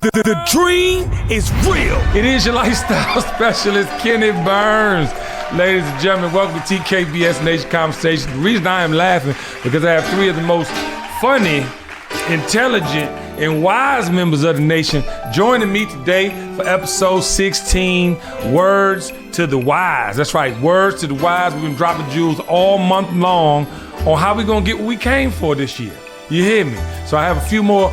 The dream is real. It is your lifestyle specialist, Kenny Burns. Ladies and gentlemen, welcome to TKBS Nation Conversations. The reason I am laughing because I have three of the most funny, intelligent, and wise members of the nation joining me today for episode 16, Words to the Wise. That's right, Words to the Wise. We've been dropping jewels all month long on how we're going to get what we came for this year. You hear me? So I have a few more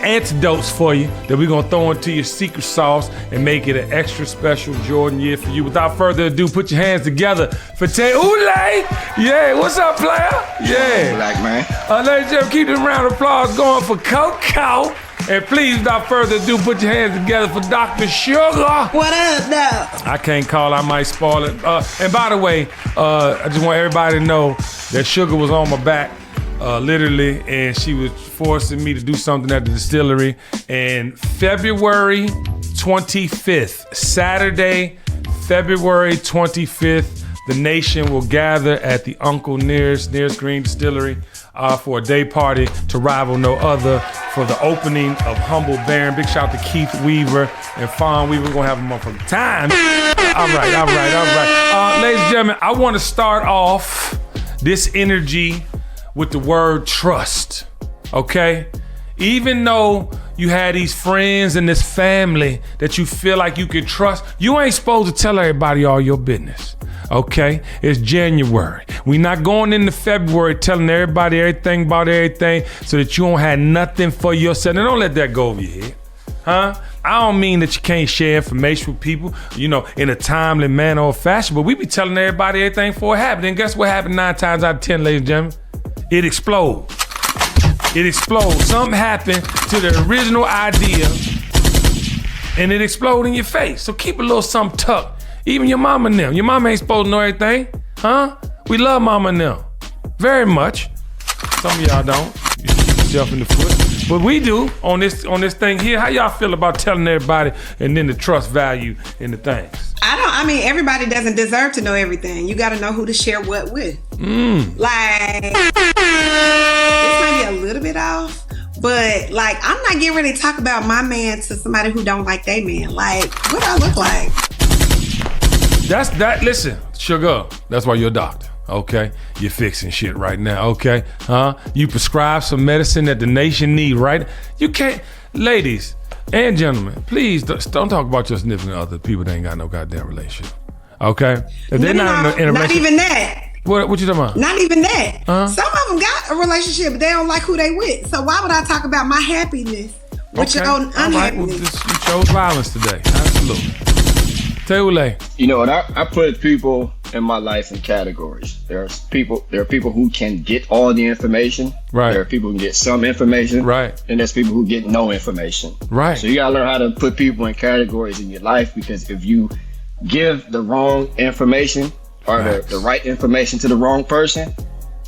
antidotes for you that we're going to throw into your secret sauce and make it an extra special Jordan year for you. Without further ado, put your hands together for Tay Ule. Yeah, what's up, player? Yeah. Black man. Ladies and gentlemen, keep this round of applause going for Coco. And please, without further ado, put your hands together for Dr. Sugar. What up, now? I can't call, I might spoil it. And by the way, I just want everybody to know that Sugar was on my back. Literally, and she was forcing me to do something at the distillery. And February 25th, Saturday, February 25th, the nation will gather at the Uncle Nearest Green Distillery for a day party to rival no other for the opening of Humble Baron. Big shout out to Keith Weaver and Fawn Weaver. We're gonna have a motherfucking time. All right. Ladies and gentlemen, I want to start off this energy with the word trust, okay? Even though you had these friends and this family that you feel like you can trust, you ain't supposed to tell everybody all your business, okay? It's January. We not going into February telling everybody everything about everything so that you don't have nothing for yourself. Now, don't let that go over your head, huh? I don't mean that you can't share information with people, you know, in a timely manner or fashion, but we be telling everybody everything before it happened. And guess what happened 9 times out of 10, ladies and gentlemen? It explodes. Something happened to the original idea and it exploded in your face. So keep a little something tucked. Even your mama and them. Your mama ain't supposed to know everything, huh? We love mama and them very much. Some of y'all don't. You shoot yourself in the foot. But we do on this thing here. How y'all feel about telling everybody and then the trust value in the things? I mean, everybody doesn't deserve to know everything. You got to know who to share what with. Like, this might be a little bit off, but like, I'm not getting ready to talk about my man to somebody who don't like their man. Like, what do I look like? Listen, Sugar, that's why you're a doctor. Okay, you're fixing shit right now. Okay, huh? You prescribe some medicine that the nation need, right? You can't, ladies and gentlemen, please don't talk about your significant other people that ain't got no goddamn relationship. Okay, if they're not in a not even that. What you talking about? Not even that. Some of them got a relationship, but they don't like who they with. So why would I talk about my happiness with your own unhappiness? Well, you chose violence today. Absolutely. Teule. You know what? I put people in my life in categories. There are people who can get all the information. Right. There are people who can get some information. Right. And there's people who get no information. Right. So you gotta learn how to put people in categories in your life, because if you give the wrong information or the right information to the wrong person,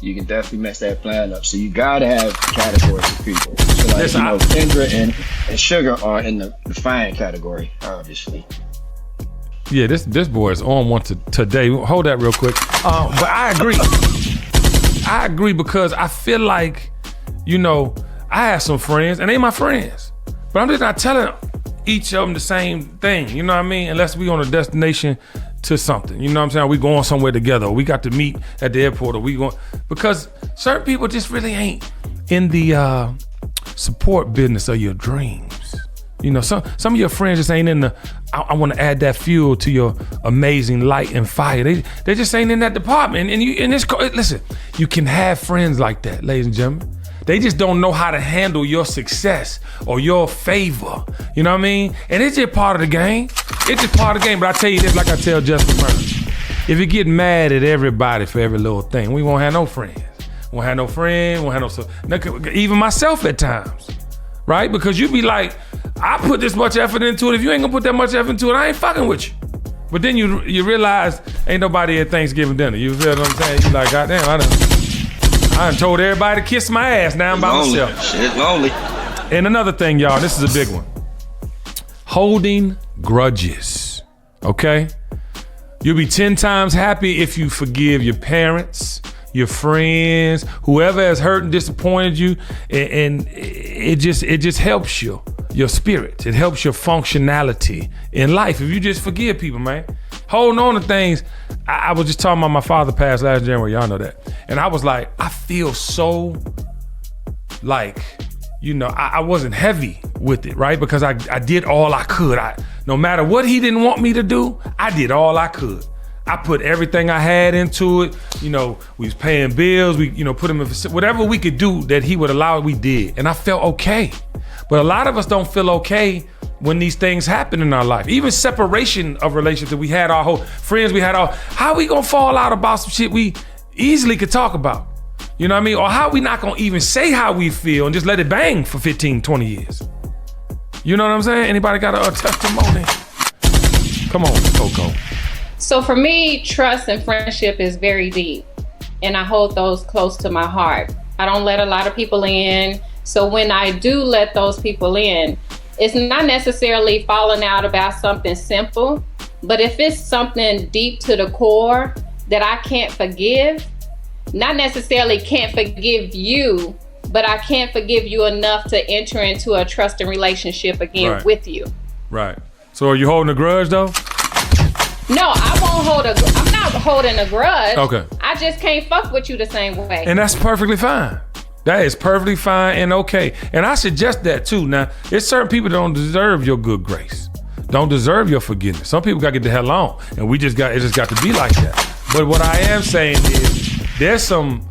you can definitely mess that plan up. So you gotta have categories of people. So like, Listen, Kendra and Sugar are in the fine category, obviously. Yeah, this boy is on one today. Hold that real quick. But I agree because I feel like, you know, I have some friends and they my friends, but I'm just not telling each of them the same thing. You know what I mean? Unless we on a destination to something. You know what I'm saying? We going somewhere together, or we got to meet at the airport, or we going, because certain people just really ain't in the support business of your dreams. You know, some of your friends just ain't in the, I want to add that fuel to your amazing light and fire. They just ain't in that department. Listen, you can have friends like that, ladies and gentlemen. They just don't know how to handle your success or your favor. You know what I mean? And it's just part of the game. It's just part of the game. But I tell you this, like I tell Justin Burns, if you get mad at everybody for every little thing, we won't have no friends. Won't have no friends, won't have no, even myself at times. Right? Because you be like, I put this much effort into it. If you ain't gonna put that much effort into it, I ain't fucking with you. But then you realize ain't nobody at Thanksgiving dinner. You feel what I'm saying? You like, goddamn, I done told everybody to kiss my ass. Now I'm by myself. Shit, lonely. And another thing, y'all, this is a big one. Holding grudges, okay? You'll be 10 times happy if you forgive your parents, your friends, whoever has hurt and disappointed you, and it just helps you. your spirit. It helps your functionality in life if you just forgive people, man. Holding on to things. I was just talking about my father passed last January. Y'all know that. And I was like, I feel so like, I wasn't heavy with it, right? Because I did all I could. No matter what he didn't want me to do, I did all I could. I put everything I had into it. We was paying bills. We, put him in whatever we could do that he would allow, we did. And I felt okay. But a lot of us don't feel okay when these things happen in our life. Even separation of relationships, we had our whole friends, how we gonna fall out about some shit we easily could talk about? You know what I mean? Or how we not gonna even say how we feel and just let it bang for 15, 20 years? You know what I'm saying? Anybody got a testimony? Come on, Coco. So for me, trust and friendship is very deep, and I hold those close to my heart. I don't let a lot of people in. So when I do let those people in, it's not necessarily falling out about something simple, but if it's something deep to the core that I can't forgive, not necessarily can't forgive you, but I can't forgive you enough to enter into a trusting relationship again with you. Right. So are you holding a grudge though? No, I'm not holding a grudge. Okay. I just can't fuck with you the same way. And that's perfectly fine. That is perfectly fine and okay. And I suggest that too. Now, there's certain people that don't deserve your good grace, don't deserve your forgiveness. Some people gotta get the hell on, and it just got to be like that. But what I am saying is, there's some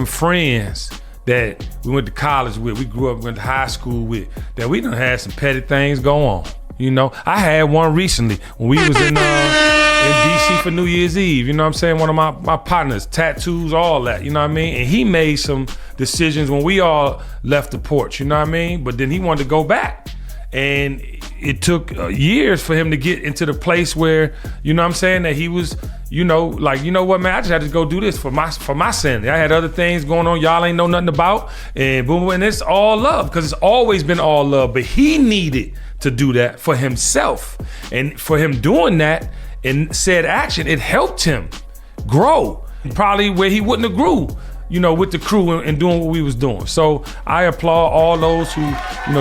friends that we went to college with, we grew up, went to high school with, that we done had some petty things go on. I had one recently when we was in DC for New Year's Eve. You know what I'm saying? One of my partners, tattoos, all that. You know what I mean? And he made some decisions when we all left the porch. You know what I mean? But then he wanted to go back. And it took years for him to get into the place where, you know what I'm saying, that he was, what, man, I just had to go do this for my sanity. I had other things going on y'all ain't know nothing about. And boom, and it's all love, because it's always been all love. But he needed to do that for himself. And for him doing that and said action, it helped him grow. Probably where he wouldn't have grew, with the crew and doing what we was doing. So I applaud all those who,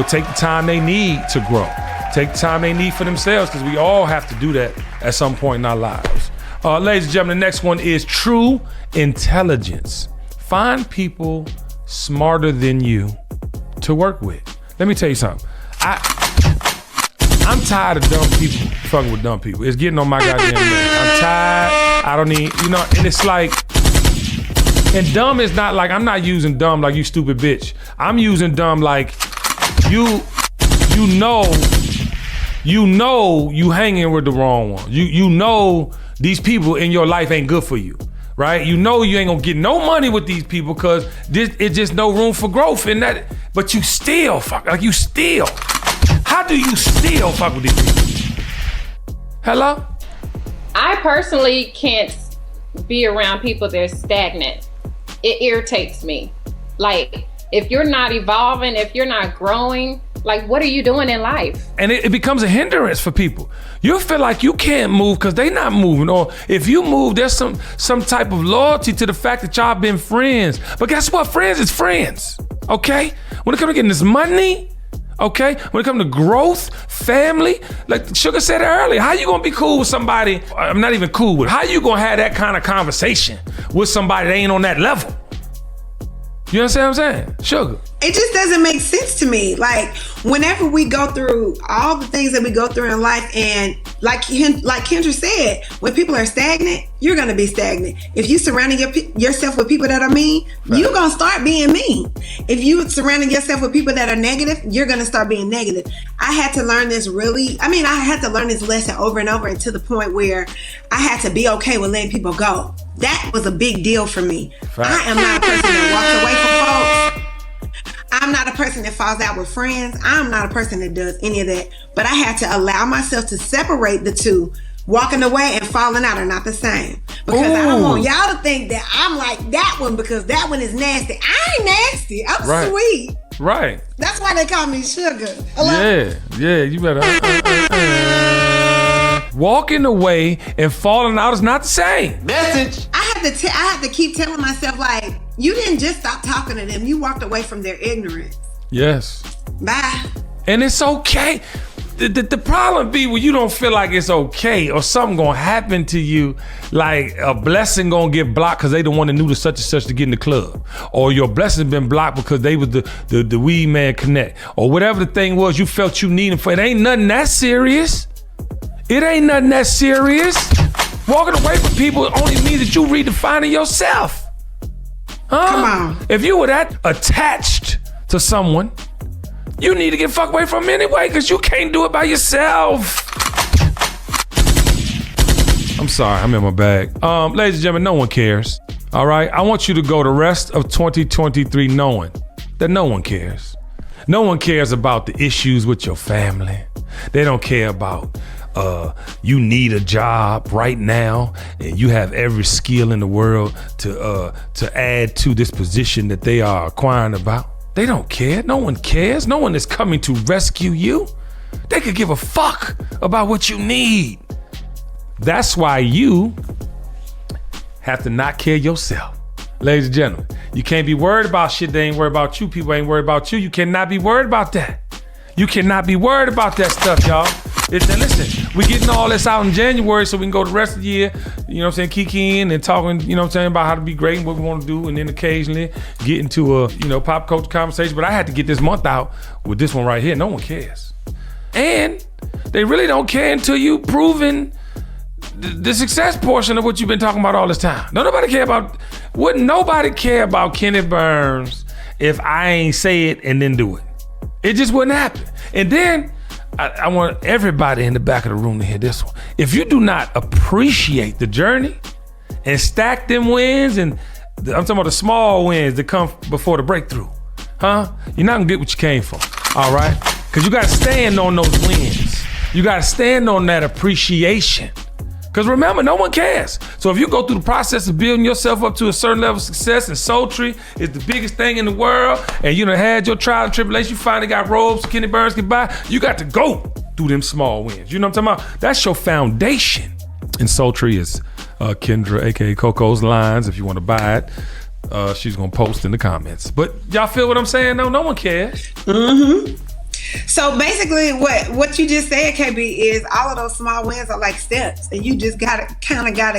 take the time they need to grow. Take the time they need for themselves, because we all have to do that at some point in our lives. Ladies and gentlemen, the next one is true intelligence. Find people smarter than you to work with. Let me tell you something. I'm tired of dumb people fucking with dumb people. It's getting on my goddamn nerves. I'm tired. I don't need, and it's like, and dumb is not like, I'm not using dumb like you stupid bitch. I'm using dumb like you hanging with the wrong one. You know these people in your life ain't good for you, right? You ain't gonna get no money with these people because it's just no room for growth in that. But you still fuck, like you still. How do you still fuck with these people? Hello? I personally can't be around people that are stagnant. It irritates me. Like, if you're not evolving, if you're not growing, like, what are you doing in life? And it becomes a hindrance for people. You feel like you can't move because they not moving. Or if you move, there's some type of loyalty to the fact that y'all been friends. But guess what? Friends is friends, okay? When it comes to getting this money, okay? When it comes to growth, family, like Sugar said earlier, how you gonna be cool with somebody I'm not even cool with? How you gonna have that kind of conversation with somebody that ain't on that level? You understand what I'm saying? Sugar. It just doesn't make sense to me. Like, whenever we go through all the things that we go through in life, and like Kendra said, when people are stagnant, you're going to be stagnant. If you surrounding yourself with people that are mean, you're going to start being mean. If you surrounding yourself with people that are negative, you're going to start being negative. I had to learn this I had to learn this lesson over and over, and to the point where I had to be okay with letting people go. That was a big deal for me. I am not a person that walks away from folks. I'm not a person that falls out with friends. I'm not a person that does any of that. But I had to allow myself to separate the two. Walking away and falling out are not the same. Because I don't want y'all to think that I'm like that one, because that one is nasty. I ain't nasty. I'm sweet. Right. That's why they call me Sugar. Hello? Yeah, you better. Walking away and falling out is not the same. Message. I had to keep telling myself, like, you didn't just stop talking to them. You walked away from their ignorance. Yes. Bye. And it's okay. The problem be when you don't feel like it's okay or something gonna happen to you, like a blessing gonna get blocked because they don't want to knew to such and such to get in the club, or your blessing been blocked because they was the weed man connect, or whatever the thing was you felt you needed for. It ain't nothing that serious. It ain't nothing that serious. Walking away from people only means that you redefining yourself. Huh? Come on. If you were that attached to someone, you need to get fucked away from them anyway, because you can't do it by yourself. I'm sorry, I'm in my bag. Ladies and gentlemen, no one cares. All right? I want you to go the rest of 2023 knowing that no one cares. No one cares about the issues with your family. They don't care about you need a job right now and you have every skill in the world to add to this position that they are acquiring about. They don't care. No one cares. No one is coming to rescue you. They could give a fuck about what you need. That's why you have to not care yourself. Ladies and gentlemen, you can't be worried about shit that ain't worried about you. People ain't worried about you. You cannot be worried about that. You cannot be worried about that stuff, y'all. Listen, we getting all this out in January so we can go the rest of the year, you know what I'm saying, kikiing and talking, you know what I'm saying, about how to be great and what we want to do, and then occasionally get into a, pop culture conversation. But I had to get this month out with this one right here. No one cares. And they really don't care until you proven the success portion of what you've been talking about all this time. Wouldn't nobody care about Kenny Burns if I ain't say it and then do it. It just wouldn't happen. And then I want everybody in the back of the room to hear this one. If you do not appreciate the journey and stack them wins, and I'm talking about the small wins that come before the breakthrough, you're not gonna get what you came for, all right? Because you gotta stand on those wins. You gotta stand on that appreciation. Because remember, no one cares. So if you go through the process of building yourself up to a certain level of success, and sultry is the biggest thing in the world, and you done had your trial and tribulation, you finally got robes Kenny Burns can buy, you got to go through them small wins. You know what I'm talking about? That's your foundation. And sultry is Kendra, aka Coco's lines. If you want to buy it, she's going to post in the comments. But y'all feel what I'm saying? No one cares. Mm-hmm. So basically what you just said, KB, is all of those small wins are like steps, and you just gotta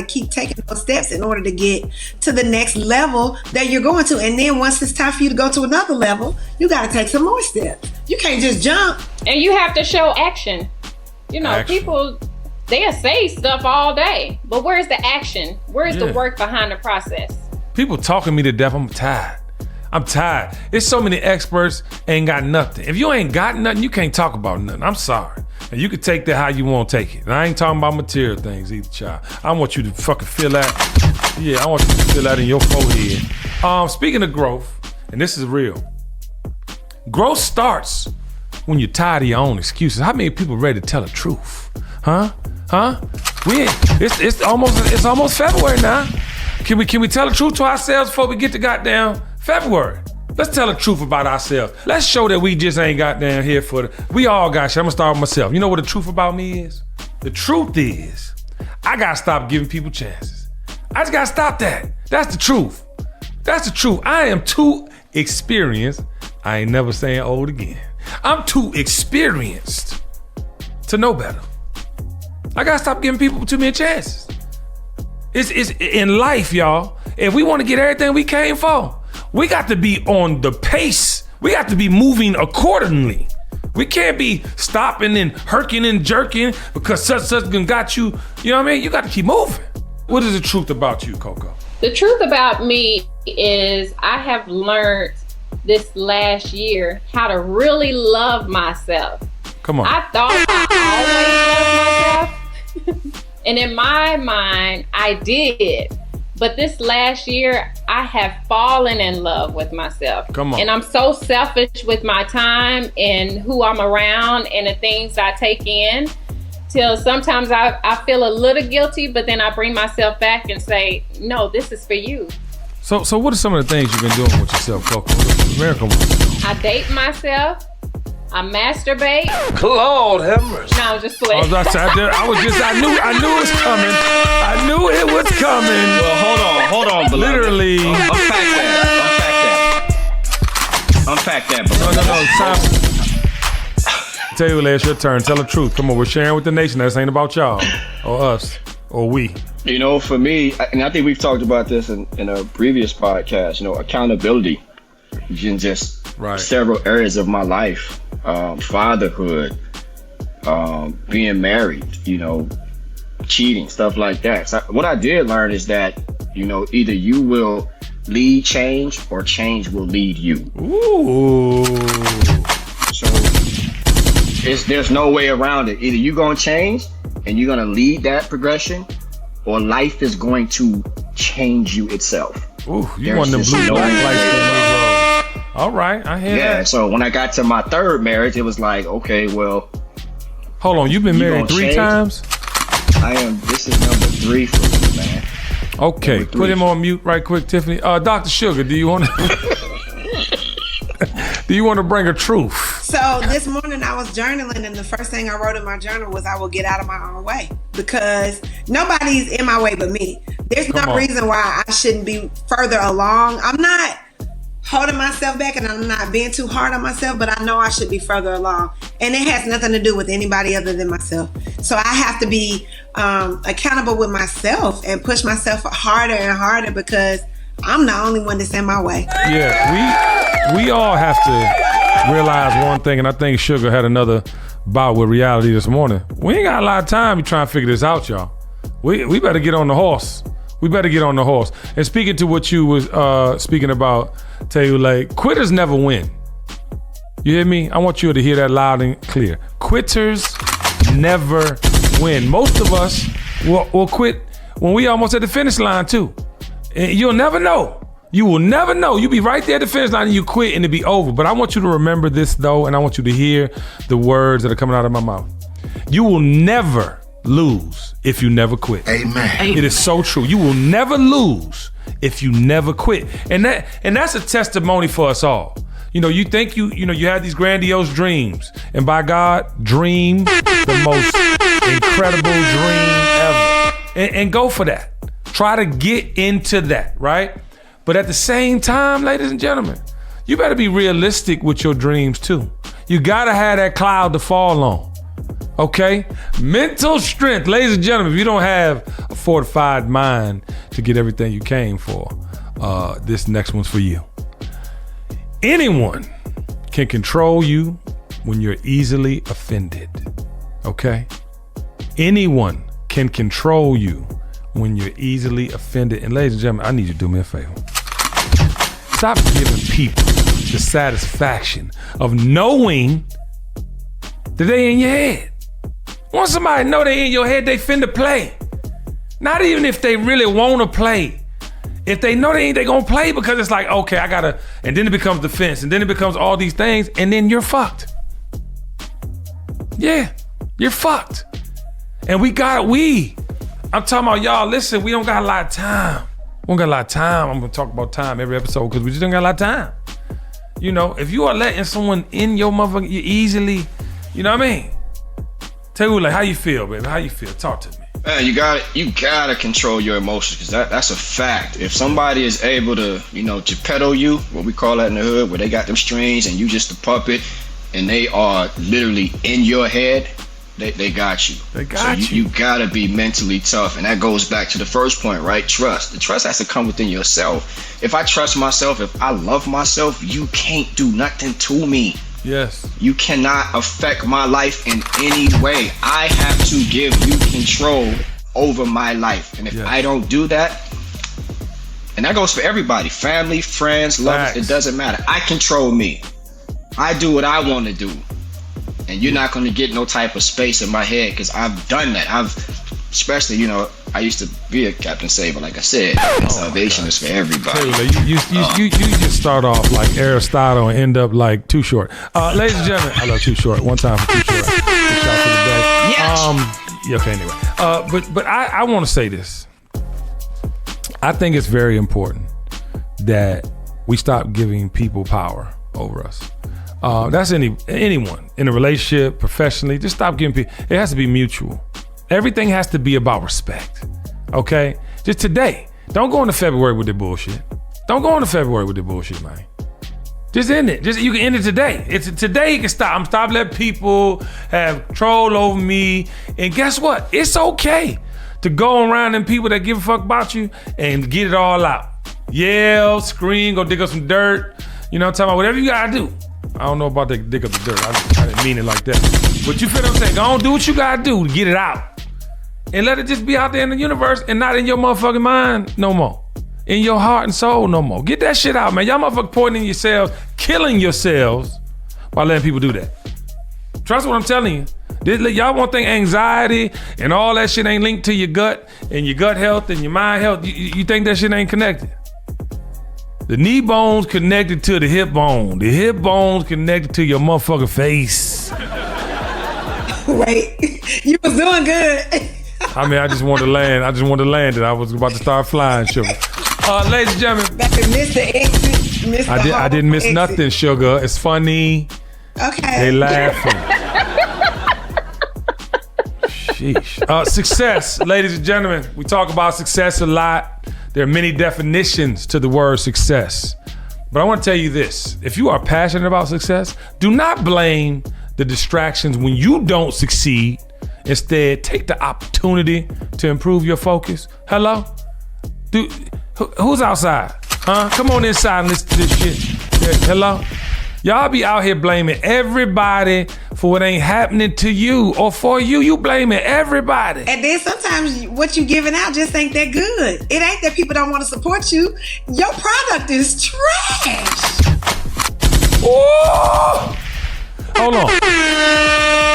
keep taking those steps in order to get to the next level that you're going to. And then once it's time for you to go to another level, you gotta take some more steps. You can't just jump. And you have to show action. People, they'll say stuff all day, but where's the action? Where's the work behind the process? People talking me to death. I'm tired. There's so many experts ain't got nothing. If you ain't got nothing, you can't talk about nothing. I'm sorry. And you can take that how you want to take it. And I ain't talking about material things either, child. I want you to fucking feel that. Yeah, I want you to feel that in your forehead. Speaking of growth, and this is real. Growth starts when you're tired of your own excuses. How many people ready to tell the truth? Huh? It's almost February now. Can we tell the truth to ourselves before we get to goddamn February? Let's tell the truth about ourselves. Let's show that we just ain't goddamn here for we all got shit. I'm gonna start with myself. You know what the truth about me is? The truth is, I gotta stop giving people chances. I just gotta stop that. That's the truth. I am too experienced. I ain't never saying old again. I'm too experienced to know better. I gotta stop giving people too many chances. It's in life, y'all. If we want to get everything we came for, we got to be on the pace. We got to be moving accordingly. We can't be stopping and herking and jerking because such got you. You know what I mean? You got to keep moving. What is the truth about you, Coco? The truth about me is I have learned this last year how to really love myself. Come on. I thought I always loved myself. And in my mind, I did. But this last year, I have fallen in love with myself. Come on. And I'm so selfish with my time and who I'm around and the things I take in, till sometimes I feel a little guilty, but then I bring myself back and say, no, this is for you. So what are some of the things you've been doing with yourself, Coco? America. I date myself. I masturbate. Lord have mercy. No, just play. I knew it was coming. I knew it was coming. Well, hold on, beloved. Literally. Unpack that, beloved. No. Taylor, it's your turn. Tell the truth. Come on, we're sharing with the nation. This ain't about y'all or us or we. You know, for me, and I think we've talked about this in a previous podcast, you know, accountability in just several areas of my life. Fatherhood, being married, you know, cheating, stuff like that. So what I did learn is that, you know, either you will lead change or change will lead you. Ooh. So there's no way around it. Either you're going to change and you're going to lead that progression, or life is going to change you itself. Ooh, you want them blue lights. All right, I hear that. Yeah, so when I got to my third marriage, it was like, okay, well. Hold on, you've been married 3 times? This is number 3 for me, man. Okay, put him on mute right quick, Tiffany. Dr. Sugar, do you want to bring a truth? So this morning I was journaling, and the first thing I wrote in my journal was I will get out of my own way, because nobody's in my way but me. There's no reason why I shouldn't be further along. I'm not holding myself back, and I'm not being too hard on myself, but I know I should be further along, and it has nothing to do with anybody other than myself. So I have to be accountable with myself and push myself harder and harder, because I'm the only one that's in my way. Yeah, we all have to realize one thing, and I think Sugar had another bout with reality this morning. We ain't got a lot of time to try and figure this out, y'all. We better get on the horse. We better get on the horse. And speaking to what you was speaking about, Taylor, quitters never win. You hear me? I want you to hear that loud and clear. Quitters never win. Most of us will quit when we almost at the finish line too. And you'll never know. You will never know. You be right there at the finish line and you quit and it be over. But I want you to remember this though, and I want you to hear the words that are coming out of my mouth. You will never lose if you never quit. Amen. It is so true. You will never lose if you never quit. And that's a testimony for us all. You know, you think you have these grandiose dreams, and by God, dream the most incredible dream ever. And go for that. Try to get into that, right? But at the same time, ladies and gentlemen, you better be realistic with your dreams too. You gotta have that cloud to fall on. Okay? Mental strength. Ladies and gentlemen, if you don't have a fortified mind to get everything you came for, this next one's for you. Anyone can control you when you're easily offended. Okay? Anyone can control you when you're easily offended. And ladies and gentlemen, I need you to do me a favor. Stop giving people the satisfaction of knowing that they in your head. Once somebody know they in your head, they finna play. Not even if they really wanna play. If they know they ain't, they gonna play because it's like, okay, I gotta, and then it becomes defense, and then it becomes all these things, and then you're fucked. Yeah, you're fucked. And I'm talking about y'all, listen, we don't got a lot of time. We don't got a lot of time. I'm gonna talk about time every episode because we just don't got a lot of time. You know, if you are letting someone in your motherfucker, you easily, you know what I mean? Tell me, how you feel, baby? How you feel? Talk to me. Man, you gotta control your emotions, because that's a fact. If somebody is able to, Geppetto you, what we call that in the hood, where they got them strings and you just a puppet, and they are literally in your head, they got you. They got so you gotta be mentally tough, and that goes back to the first point, right? Trust. The trust has to come within yourself. If I trust myself, if I love myself, you can't do nothing to me. Yes. You cannot affect my life in any way. I have to give you control over my life. And if I don't do that, and that goes for everybody, family, friends, lovers, it doesn't matter. I control me. I do what I want to do. And you're not going to get no type of space in my head, because I've done that. Especially, I used to be a Captain Saber, like I said. Salvation is for everybody. You just start off like Aristotle and end up like Too Short. Ladies and gentlemen, I love Too Short. One time for Too Short. Good shot for the day. Yes. Okay, anyway. But I want to say this. I think it's very important that we stop giving people power over us. That's anyone in a relationship, professionally. Just stop giving people. It has to be mutual. Everything has to be about respect. Okay? Just today. Don't go into February with the bullshit. Don't go into February with the bullshit, man. Just end it. You can end it today. Today you can stop. I'm stop letting people have control over me. And guess what? It's okay to go around them people that give a fuck about you and get it all out. Yell, scream, go dig up some dirt. You know what I'm talking about? Whatever you gotta do. I don't know about that dig up the dirt. I didn't mean it like that. But you feel what I'm saying? Go on, do what you gotta do to get it out. And let it just be out there in the universe and not in your motherfucking mind no more. In your heart and soul no more. Get that shit out, man. Y'all motherfuckers poisoning yourselves, killing yourselves by letting people do that. Trust what I'm telling you. Y'all won't think anxiety and all that shit ain't linked to your gut and your gut health and your mind health. You think that shit ain't connected. The knee bone's connected to the hip bone. The hip bone's connected to your motherfucking face. Wait, you was doing good. I mean, I just wanted to land. And I was about to start flying, sugar. Ladies and gentlemen. Missed the exit. I didn't miss exit. nothing, sugar. It's funny. Okay. They laughing. Sheesh. Success, ladies and gentlemen. We talk about success a lot. There are many definitions to the word success. But I want to tell you this. If you are passionate about success, do not blame the distractions when you don't succeed. Instead, take the opportunity to improve your focus. Hello? Dude, who's outside? Huh? Come on inside and listen to this shit. Hello? Y'all be out here blaming everybody for what ain't happening to you or for you. You blaming everybody. And then sometimes what you giving out just ain't that good. It ain't that people don't want to support you. Your product is trash. Ooh! Hold on.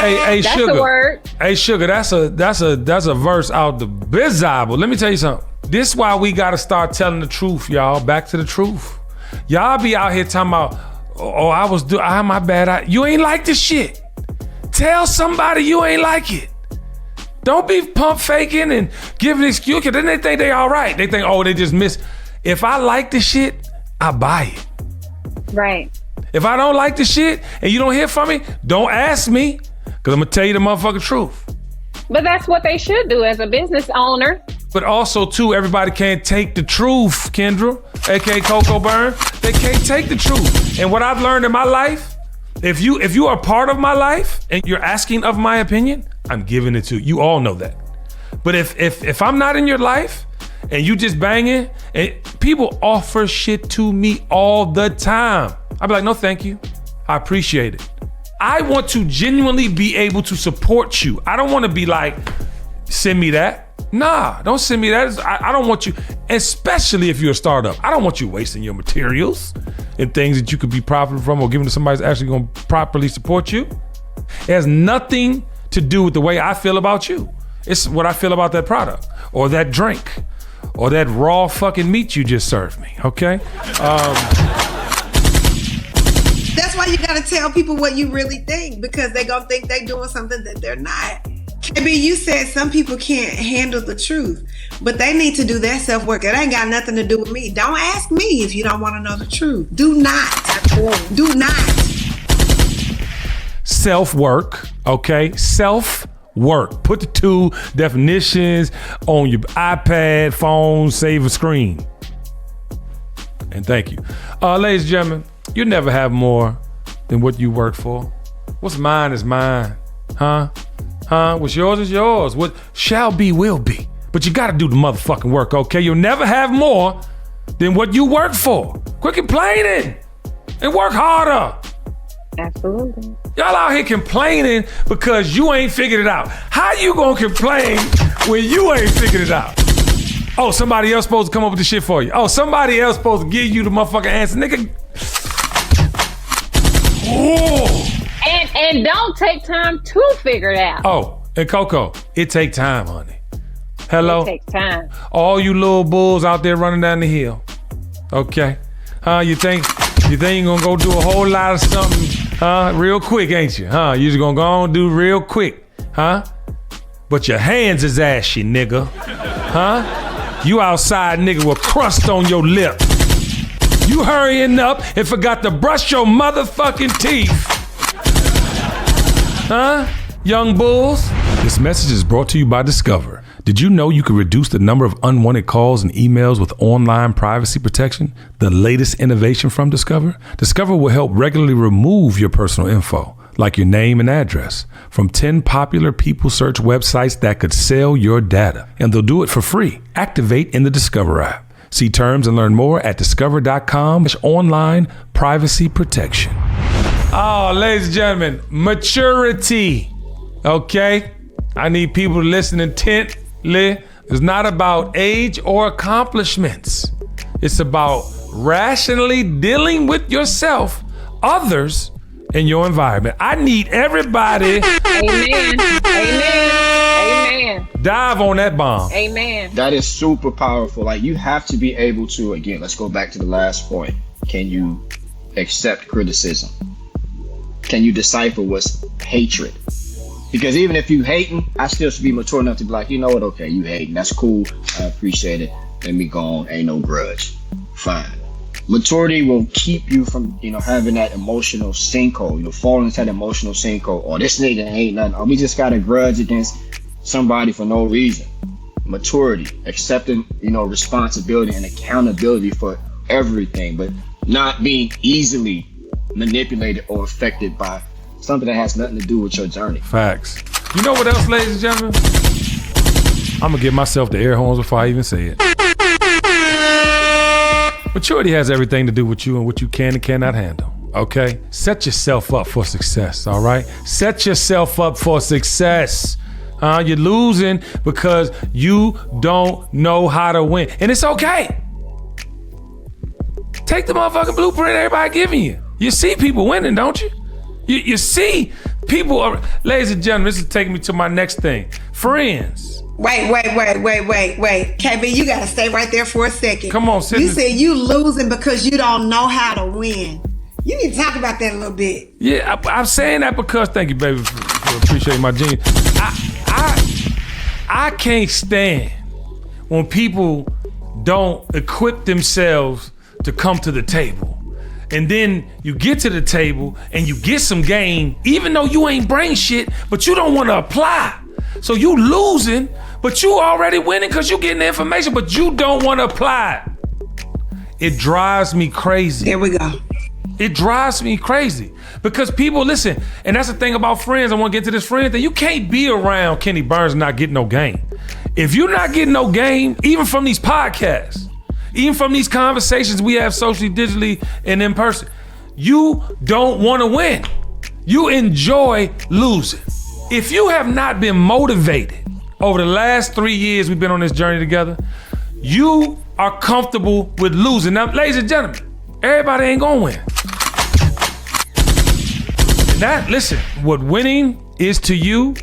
Hey, That's Sugar. a word. Hey, Sugar, that's a verse out the Bible. Let me tell you something. This is why we gotta start telling the truth, y'all. Back to the truth. Y'all be out here talking about, my bad. You ain't like this shit. Tell somebody you ain't like it. Don't be pump faking and giving an excuse. Then they think they all right. They think, they just missed. If I like the shit, I buy it. Right. If I don't like the shit and you don't hear from me, don't ask me, because I'm going to tell you the motherfucking truth. But that's what they should do as a business owner. But also, too, everybody can't take the truth, Kendra, a.k.a. Coco Byrne. They can't take the truth. And what I've learned in my life, if you are part of my life and you're asking of my opinion, I'm giving it to you. You all know that. But if I'm not in your life and you just banging, and people offer shit to me all the time, I'd be like, no, thank you. I appreciate it. I want to genuinely be able to support you. I don't want to be like, send me that. Nah, don't send me that. I don't want you, especially if you're a startup. I don't want you wasting your materials and things that you could be profiting from or giving to somebody that's actually going to properly support you. It has nothing to do with the way I feel about you. It's what I feel about that product or that drink or that raw fucking meat you just served me, okay? That's why you gotta tell people what you really think, because they gonna think they doing something that they're not. KB, you said some people can't handle the truth, but they need to do their self-work. It ain't got nothing to do with me. Don't ask me if you don't want to know the truth. Do not. Do not. Self-work, okay? Self-work. Put the two definitions on your iPad, phone, save a screen. And thank you. Ladies and gentlemen, you never have more than what you work for. What's mine is mine. Huh? What's yours is yours. What shall be will be. But you gotta do the motherfucking work, okay? You'll never have more than what you work for. Quit complaining and work harder. Absolutely. Y'all out here complaining because you ain't figured it out. How you gonna complain when you ain't figured it out? Oh, somebody else supposed to come up with the shit for you. Oh, somebody else supposed to give you the motherfucking answer. Nigga. Ooh. And don't take time to figure it out. Oh, and Coco, it take time, honey. Hello? It takes time. All you little bulls out there running down the hill. Okay? You think you're gonna go do a whole lot of something, real quick, ain't you? You just gonna go on and do real quick, But your hands is ashy, nigga. You outside, nigga, with crust on your lip. You hurrying up and forgot to brush your motherfucking teeth. Young bulls? This message is brought to you by Discover. Did you know you could reduce the number of unwanted calls and emails with online privacy protection? The latest innovation from Discover? Discover will help regularly remove your personal info, like your name and address, from 10 popular people search websites that could sell your data. And they'll do it for free. Activate in the Discover app. See terms and learn more at discover.com/online privacy protection. Oh, ladies and gentlemen, maturity. Okay? I need people to listen intently. It's not about age or accomplishments. It's about rationally dealing with yourself, others, and your environment. I need everybody. Amen. Amen. Amen. Dive on that bomb. Amen. That is super powerful. Like, you have to be able to, again, let's go back to the last point. Can you accept criticism? Can you decipher what's hatred? Because even if you hating, I still should be mature enough to be like, you know what? Okay, you hating. That's cool. I appreciate it. Let me go on. Ain't no grudge. Fine. Maturity will keep you from, having that emotional sinkhole, falling into that emotional sinkhole. Oh, this nigga ain't nothing. Oh, we just got a grudge against somebody for no reason. Maturity, accepting, responsibility and accountability for everything, but not being easily manipulated or affected by something that has nothing to do with your journey. Facts. You know what else, ladies and gentlemen? I'm gonna give myself the air horns before I even say it. Maturity has everything to do with you and what you can and cannot handle. Okay? Set yourself up for success, all right? Set yourself up for success. You're losing because you don't know how to win. And it's okay. Take the motherfucking blueprint everybody giving you. You see people winning, don't you? You see people are, ladies and gentlemen, this is taking me to my next thing. Friends. Wait. KB, you gotta stay right there for a second. Come on, sis. You said you losing because you don't know how to win. You need to talk about that a little bit. Yeah, I'm saying that because, thank you, baby, for appreciating my genius. I can't stand when people don't equip themselves to come to the table. And then you get to the table and you get some game, even though you ain't bring shit, but you don't want to apply. So you losing, but you already winning because you getting the information, but you don't want to apply. It drives me crazy. There we go. It drives me crazy because people, listen, and that's the thing about friends. I want to get to this friend thing. You can't be around Kenny Burns and not getting no game. If you're not getting no game, even from these podcasts, even from these conversations we have socially, digitally, and in person, you don't want to win. You enjoy losing. If you have not been motivated over the last 3 years we've been on this journey together, you are comfortable with losing. Now, ladies and gentlemen, everybody ain't gonna win. Listen, what winning is to you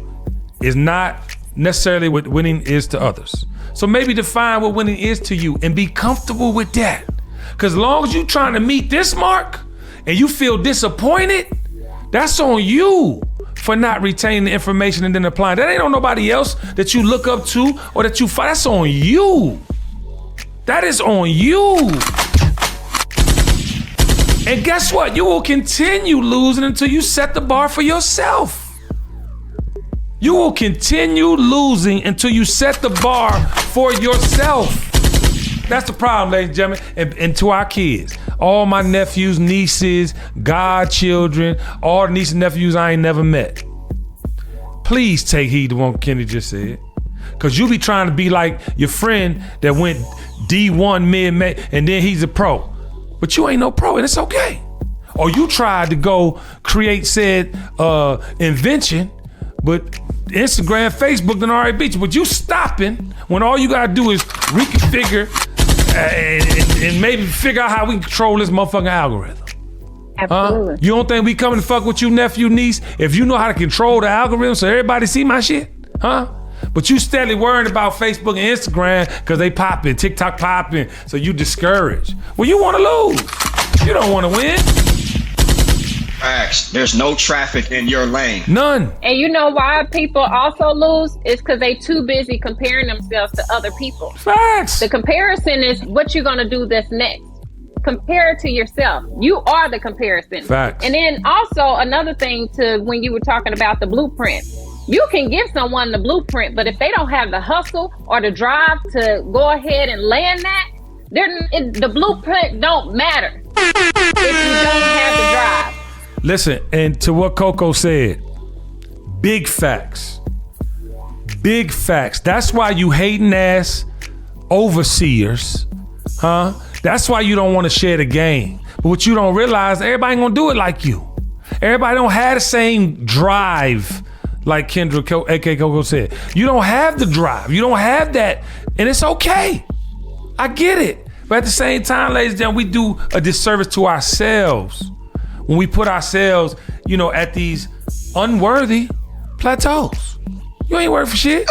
is not necessarily what winning is to others. So maybe define what winning is to you and be comfortable with that. Because as long as you're trying to meet this mark and you feel disappointed, that's on you for not retaining the information and then applying. That ain't on nobody else that you look up to or that you find. That's on you. That is on you. And guess what? You will continue losing until you set the bar for yourself. You will continue losing until you set the bar for yourself. That's the problem, ladies and gentlemen. And to our kids, all my nephews, nieces, godchildren, all the nieces and nephews I ain't never met. Please take heed to what Kenny just said. Because you be trying to be like your friend that went D1 mid-May and then he's a pro. But you ain't no pro and it's okay. Or you tried to go create said invention, but Instagram, Facebook done already beat you. But you stopping when all you gotta do is reconfigure and maybe figure out how we can control this motherfucking algorithm. Absolutely. You don't think we coming to fuck with you, nephew, niece, if you know how to control the algorithm so everybody see my shit? But you steadily worrying about Facebook and Instagram because they popping, TikTok popping, so you discouraged. Well, you want to lose. You don't want to win. Facts. There's no traffic in your lane. None. And you know why people also lose? It's because they too busy comparing themselves to other people. Facts. The comparison is what you're going to do that's next. Compare it to yourself. You are the comparison. Facts. And then also another thing to when you were talking about the blueprint. You can give someone the blueprint, but if they don't have the hustle or the drive to go ahead and land that, the blueprint don't matter if you don't have the drive. Listen, and to what Coco said, big facts. Big facts. That's why you hating ass overseers, huh? That's why you don't want to share the game. But what you don't realize, everybody ain't gonna do it like you. Everybody don't have the same drive like Kendra, aka Coco said. You don't have the drive. You don't have that, and it's okay. I get it. But at the same time, ladies and gentlemen, we do a disservice to ourselves when we put ourselves, at these unworthy plateaus. You ain't worth for shit.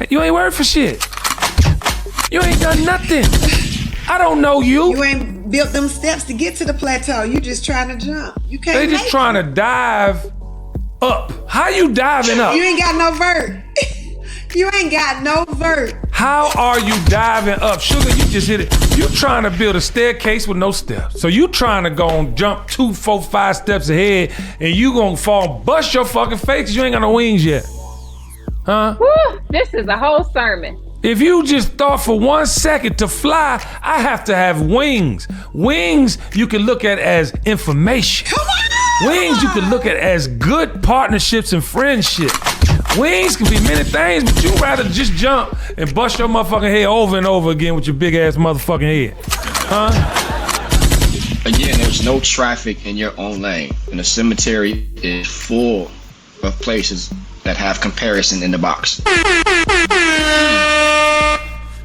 You ain't worth for shit. You ain't done nothing. I don't know you. You ain't built them steps to get to the plateau. You just trying to jump. You can't. They just trying to dive up. How you diving up? You ain't got no vert. You ain't got no vert. How are you diving up? Sugar, you just hit it. You trying to build a staircase with no steps. So you trying to go and jump 2, 4, 5 steps ahead, and you gonna fall and bust your fucking face because you ain't got no wings yet. Huh? Woo, this is a whole sermon. If you just thought for 1 second to fly, I have to have wings. Wings you can look at as information. Come on! Wings you can look at as good partnerships and friendship. Wings can be many things, but you rather just jump and bust your motherfucking head over and over again with your big ass motherfucking head. Huh? Again, there's no traffic in your own lane. And the cemetery is full of places that have comparison in the box.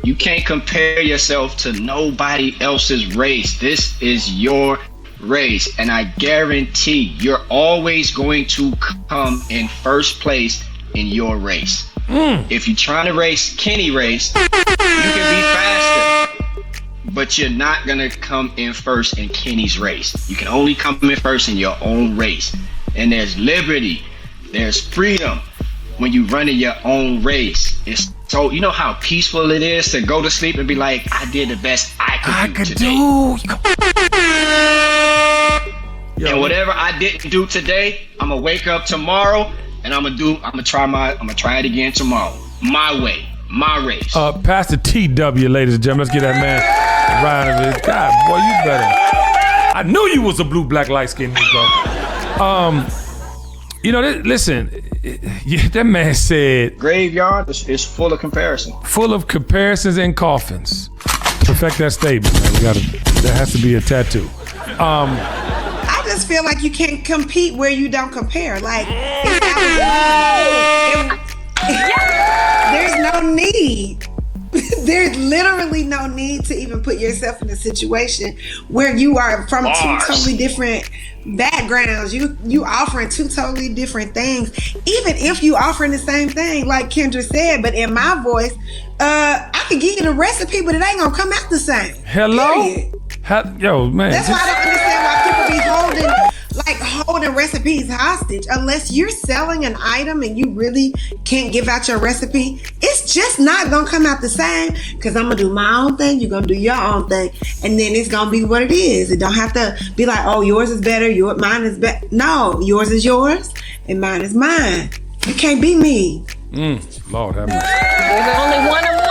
You can't compare yourself to nobody else's race. This is your race. And I guarantee you're always going to come in first place in your race. If you're trying to race Kenny race, you can be faster, but you're not gonna come in first in Kenny's race. You can only come in first in your own race. And there's liberty, there's freedom when you run in your own race. It's so, you know how peaceful it is to go to sleep and be like, I did the best I could do today. And whatever I didn't do today, I'm gonna wake up tomorrow and I'm gonna try it again tomorrow. My way, my race. Pastor TW, ladies and gentlemen, let's get that man a round of it. God, boy, you better. I knew you was a blue, black, light skinned Negro. Listen, that man said graveyard is full of comparison. Full of comparisons and coffins. Perfect that statement, man. That has to be a tattoo. I just feel like you can't compete where you don't compare. Like, there's no need. There's literally no need to even put yourself in a situation where you are from two totally different backgrounds. You offering two totally different things. Even if you offering the same thing, like Kendra said, but in my voice, I can give you the recipe, but it ain't gonna come out the same. Hello? Yo, man. That's why I don't understand why people be holding recipes hostage. Unless you're selling an item and you really can't give out your recipe, it's just not gonna come out the same. Cause I'm gonna do my own thing, you're gonna do your own thing, and then it's gonna be what it is. It don't have to be like, oh, yours is better, mine is better. No, yours is yours and mine is mine. You can't be me. Lord have mercy. There's only one of one.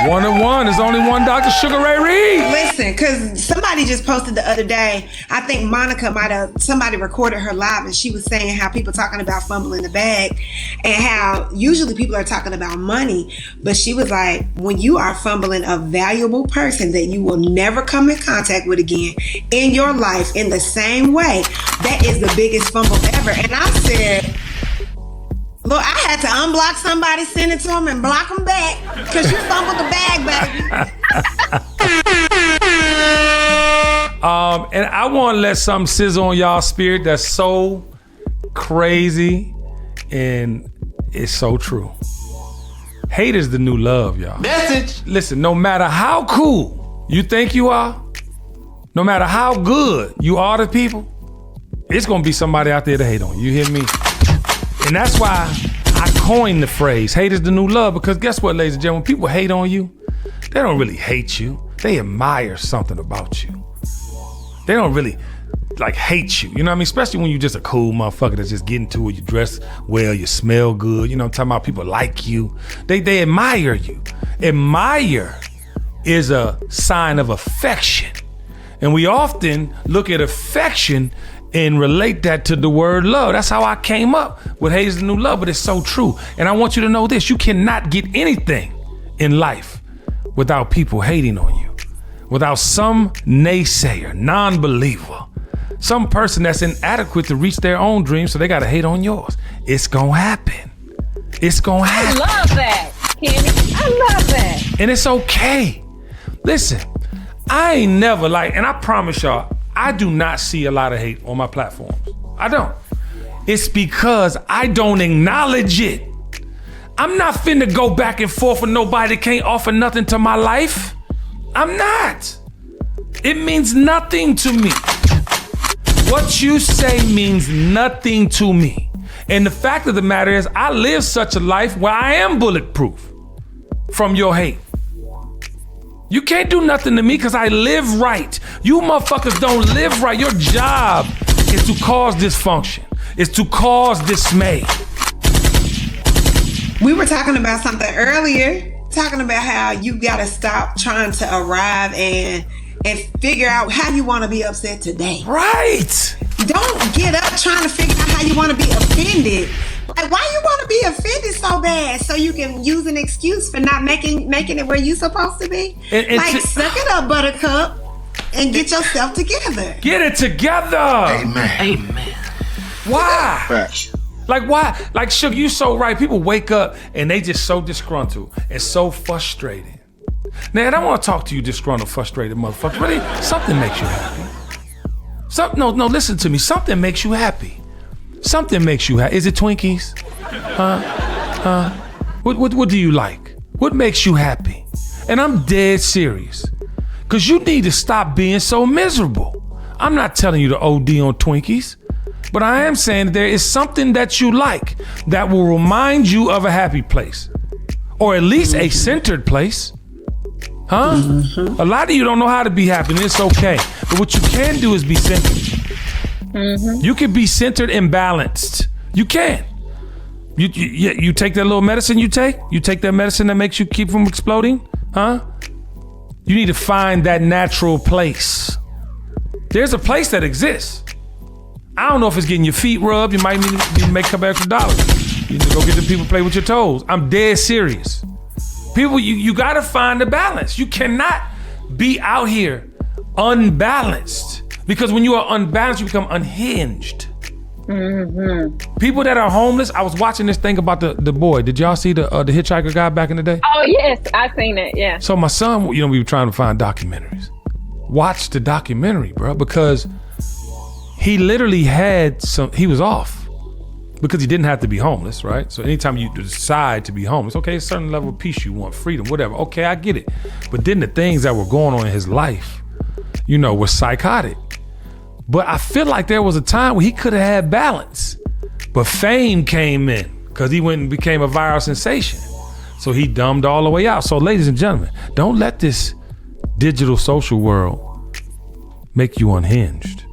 One of one. There's only one Dr. Sugar Ray Reed. Listen, because somebody just posted the other day, I think Monica somebody recorded her live and she was saying how people talking about fumbling the bag and how usually people are talking about money. But she was like, when you are fumbling a valuable person that you will never come in contact with again in your life in the same way, that is the biggest fumble ever. And I said, look, I had to unblock somebody, send it to them, and block them back because you fumbled the bag, baby. And I want to let something sizzle on y'all spirit that's so crazy and it's so true. Hate is the new love, y'all. Message. Listen, no matter how cool you think you are, no matter how good you are to people, it's going to be somebody out there to hate on you. You hear me? And that's why I coined the phrase, hate is the new love, because guess what, ladies and gentlemen, when people hate on you, they don't really hate you. They admire something about you. They don't really like hate you. You know what I mean? Especially when you're just a cool motherfucker that's just getting to it. You dress well, you smell good. You know what I'm talking about? People like you. They admire you. Admire is a sign of affection. And we often look at affection and relate that to the word love. That's how I came up with Hate is the New Love, but it's so true. And I want you to know this, you cannot get anything in life without people hating on you, without some naysayer, non-believer, some person that's inadequate to reach their own dreams, so they gotta hate on yours. It's gonna happen. It's gonna happen. I love that, Kenny. I love that. And it's okay. Listen, I ain't never and I promise y'all, I do not see a lot of hate on my platforms. I don't. It's because I don't acknowledge it. I'm not finna go back and forth with nobody that can't offer nothing to my life. I'm not. It means nothing to me. What you say means nothing to me. And the fact of the matter is, I live such a life where I am bulletproof from your hate. You can't do nothing to me because I live right. You motherfuckers don't live right. Your job is to cause dysfunction, is to cause dismay. We were talking about something earlier, talking about how you gotta stop trying to arrive and figure out how you want to be upset today. Right. Don't get up trying to figure out how you want to be offended. Like, why you want to be offended so bad? So you can use an excuse for not making it where you supposed to be? Suck it up, Buttercup, and get yourself together. Get it together. Amen. Why? Facts. Like, why? Like, Suge, you so right. People wake up and they just so disgruntled and so frustrated. Now, I don't want to talk to you disgruntled, frustrated motherfucker. Really, something makes you happy. No, listen to me. Something makes you happy. Something makes you happy. Is it Twinkies? Huh? What do you like? What makes you happy? And I'm dead serious. Because you need to stop being so miserable. I'm not telling you to OD on Twinkies, but I am saying that there is something that you like that will remind you of a happy place, or at least a centered place. Huh? Mm-hmm. A lot of you don't know how to be happy, and it's okay. But what you can do is be centered. Mm-hmm. You can be centered and balanced. You can. You take that little medicine you take that medicine that makes you keep from exploding, huh? You need to find that natural place. There's a place that exists. I don't know if it's getting your feet rubbed. You might need to make a couple extra dollars. You need to go get the people play with your toes. I'm dead serious. People, you gotta find the balance. You cannot be out here unbalanced, because when you are unbalanced, you become unhinged. Mm-hmm. People that are homeless. I was watching this thing about the boy. Did y'all see the hitchhiker guy back in the day? Oh yes, I seen it. Yeah. So my son, we were trying to find documentaries. Watch the documentary, bro, because he literally he was off. Because he didn't have to be homeless, right? So anytime you decide to be homeless, okay, a certain level of peace you want, freedom, whatever. Okay, I get it. But then the things that were going on in his life, were psychotic. But I feel like there was a time where he could have had balance. But fame came in because he went and became a viral sensation. So he dumbed all the way out. So ladies and gentlemen, don't let this digital social world make you unhinged.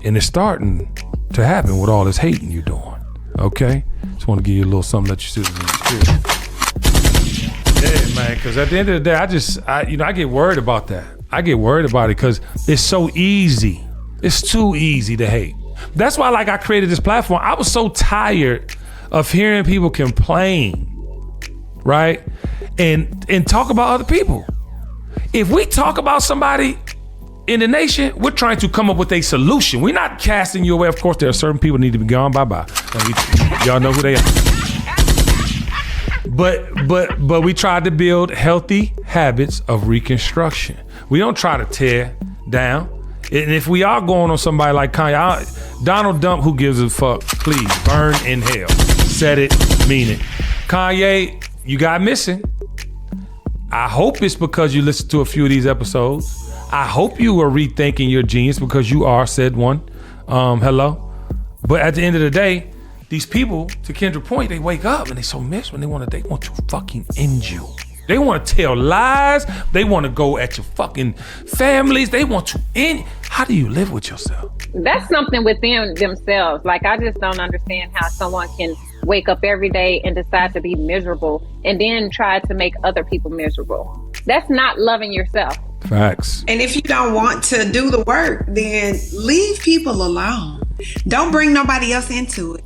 And it's starting to happen with all this hating you're doing, okay? Just want to give you a little something that you see in the spirit. Yeah, man, because at the end of the day, I get worried about that. I get worried about it because it's so easy. It's too easy to hate. That's why, I created this platform. I was so tired of hearing people complain, right? And talk about other people. If we talk about somebody in the nation, we're trying to come up with a solution. We're not casting you away. Of course, there are certain people that need to be gone. Bye-bye. Y'all know who they are. But we tried to build healthy habits of reconstruction. We don't try to tear down. And if we are going on somebody like Kanye, Donald Trump, who gives a fuck, please burn in hell. Said it, mean it. Kanye, you got missing. I hope it's because you listened to a few of these episodes. I hope you are rethinking your genius, because you are said one. Hello. But at the end of the day, these people, to Kendra's point, they wake up and they so miserable and they want to fucking end you. They want to tell lies. They want to go at your fucking families. They want to end. How do you live with yourself? That's something within themselves. Like, I just don't understand how someone can wake up every day and decide to be miserable and then try to make other people miserable. That's not loving yourself. Facts. And if you don't want to do the work, then leave people alone. Don't bring nobody else into it.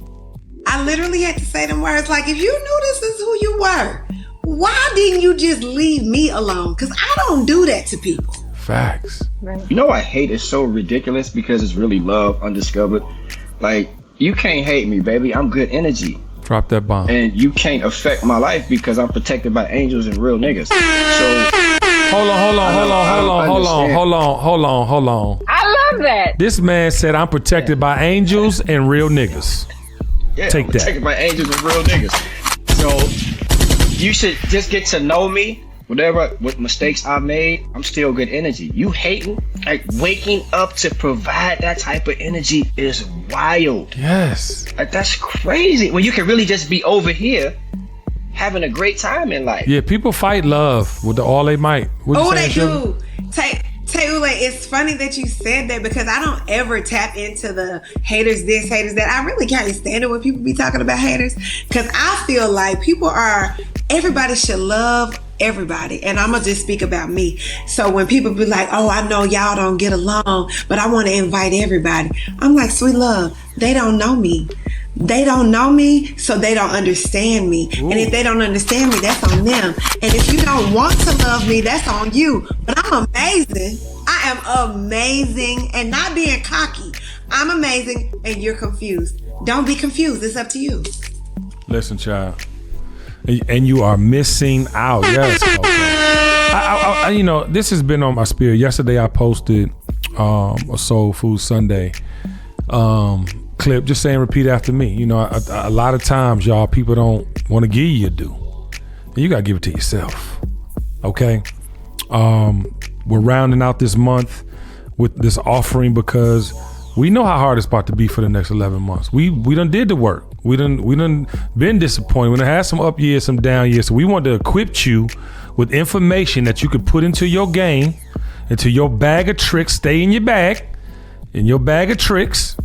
I literally had to say them words like, if you knew this is who you were, why didn't you just leave me alone? Because I don't do that to people. Facts. Right. You know, I hate it so ridiculous because it's really love undiscovered. Like, you can't hate me, baby. I'm good energy. Drop that bomb. And you can't affect my life because I'm protected by angels and real niggas. So Hold on. I love that. This man said I'm protected by angels and real niggas. yeah, Take I'm that. protected by angels and real niggas. So you should just get to know me. What mistakes I made, I'm still good energy. You hating, like waking up to provide that type of energy is wild. Yes. Like, that's crazy. When you can really just be over here having a great time in life. Yeah, people fight love with all they might. Oh, they do. Taylor, it's funny that you said that because I don't ever tap into the haters this, haters that. I really can't stand it when people be talking about haters because I feel like everybody should love everybody. And I'm going to just speak about me. So when people be like, oh, I know y'all don't get along, but I want to invite everybody. I'm like, sweet love, they don't know me. They don't know me, so they don't understand me. Ooh. And if they don't understand me, that's on them. And if you don't want to love me, that's on you. But I'm amazing. I am amazing. And not being cocky. I'm amazing and you're confused. Don't be confused. It's up to you. Listen, child. And you are missing out. Yes. Okay. You know, this has been on my spirit. Yesterday I posted a Soul Food Sunday clip just saying repeat after me. You know, a lot of times, y'all, people don't want to give you your due. And you got to give it to yourself. Okay? We're rounding out this month with this offering because we know how hard it's about to be for the next 11 months. We done did the work. We done been disappointed. We done had some up years, some down years. So we want to equip you with information that you could put into your game, into your bag of tricks. Stay in your bag, of tricks.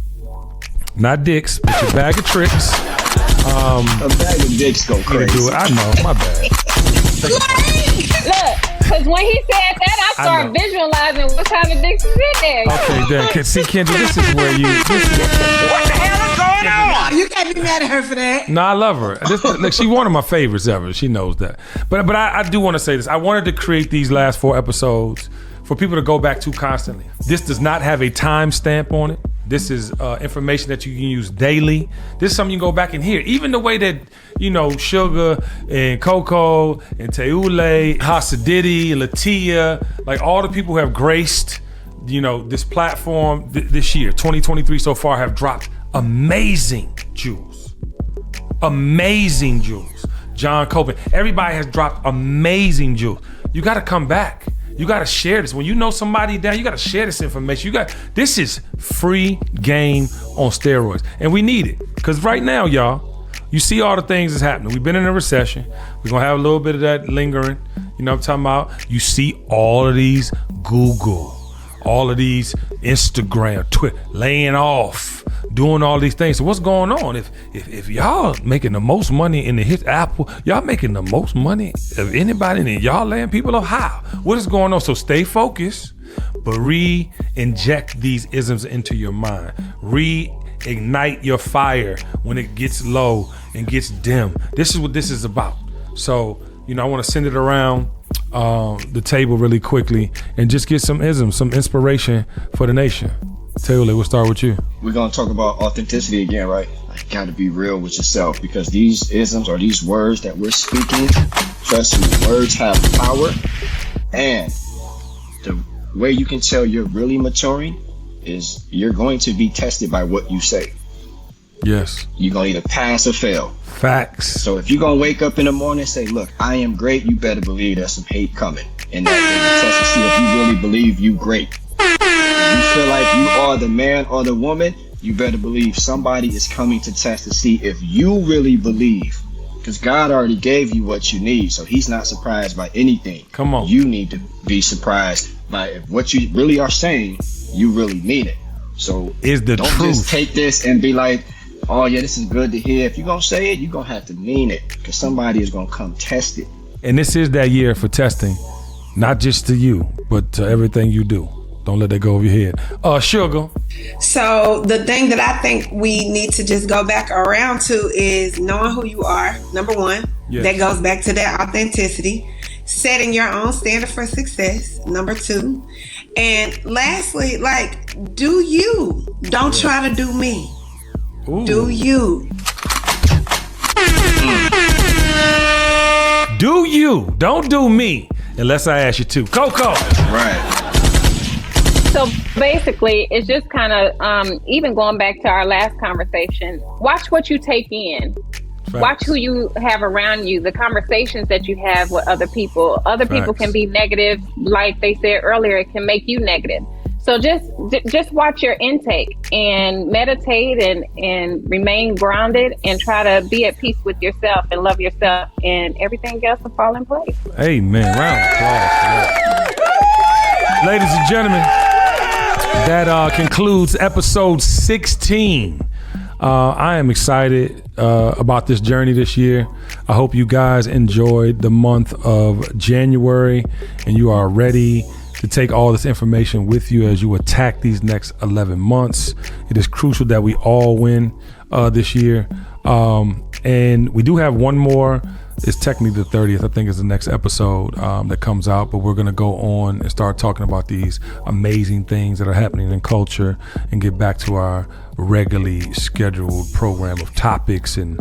Not dicks, but your bag of tricks. A bag of dicks go crazy. Do it. I know, my bad. Look, because when he said that, I started visualizing what kind of dicks is in there. Okay, then. See, Kendra, this is where you... What the hell is going on? You can't be mad at her for that. No, I love her. Like, she's one of my favorites ever. She knows that. But I do want to say this. I wanted to create these last 4 episodes for people to go back to constantly. This does not have a time stamp on it. This is information that you can use daily. This is something you can go back and hear. Even the way that, you know, Sugar and Coco and Teule, Hasadidi, Latia, like all the people who have graced, you know, this platform this year, 2023 so far, have dropped amazing jewels. Amazing jewels. John Copen, everybody has dropped amazing jewels. You got to come back. You got to share this. When you know somebody down, you got to share this information. This is free game on steroids. And we need it. Because right now, y'all, you see all the things that's happening. We've been in a recession. We're going to have a little bit of that lingering. You know what I'm talking about? You see all of these Google, all of these Instagram, Twitter, laying off, doing all these things. So what's going on? If y'all making the most money in the hit Apple, y'all making the most money of anybody, and y'all laying people off, how? What is going on? So stay focused, but re-inject these isms into your mind. Reignite your fire when it gets low and gets dim. This is what this is about. So, you know, I want to send it around the table really quickly and just get some isms, some inspiration for the nation. Taylor, we'll start with you. We're going to talk about authenticity again, right? You got to be real with yourself because these isms or these words that we're speaking, trust me, words have power. And the way you can tell you're really maturing is you're going to be tested by what you say. Yes. You're going to either pass or fail. Facts. So if you're going to wake up in the morning and say, look, I am great, you better believe there's some hate coming. And that test to see if you really believe you great. If you feel like you are the man or the woman, you better believe somebody is coming to test to see if you really believe Because God already gave you what you need, so he's not surprised by anything. Come on. You need to be surprised by if what you really are saying, you really mean it. So Is the don't truth. just take this and be like, oh yeah, this is good to hear. If you're going to say it, you're going to have to mean it, because somebody is going to come test it. And this is that year for testing, not just to you, but to everything you do. Don't let that go over your head. Sugar. So the thing that I think we need to just go back around to is knowing who you are, number one. Yes. That goes back to that authenticity. Setting your own standard for success, number two. And lastly, like, do you. Don't try to do me. Ooh. Do you. Do you. Don't do me. Unless I ask you to. Coco. Right. So basically, it's just kind of, even going back to our last conversation, watch what you take in. Facts. Watch who you have around you, the conversations that you have with other people. Other people can be negative. Like they said earlier, it can make you negative. So just watch your intake and meditate and remain grounded and try to be at peace with yourself and love yourself, and everything else will fall in place. Amen. Round of applause for that. Ladies and gentlemen, that concludes episode 16. I am excited about this journey this year. I hope you guys enjoyed the month of January and you are ready to take all this information with you as you attack these next 11 months. It is crucial that we all win this year. And we do have one more. It's technically the 30th, I think, is the next episode that comes out, but we're going to go on and start talking about these amazing things that are happening in culture and get back to our regularly scheduled program of topics and,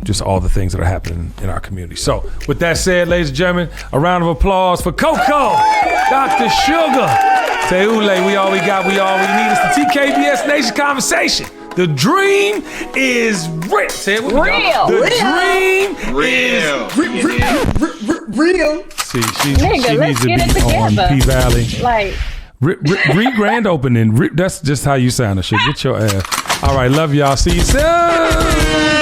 just all the things that are happening in our community. So with that said, ladies and gentlemen, a round of applause for Coco, Dr. Sugar, Teule. We all we got, we all we need. Is the TKBS Nation Conversation. The dream is real. Say it with me, y'all. The dream is Real. See, she Nigga, needs let's to get it be on together. P-Valley. Like, Grand opening. That's just how you sound. Shit. Get your ass. All right, love y'all. See you soon.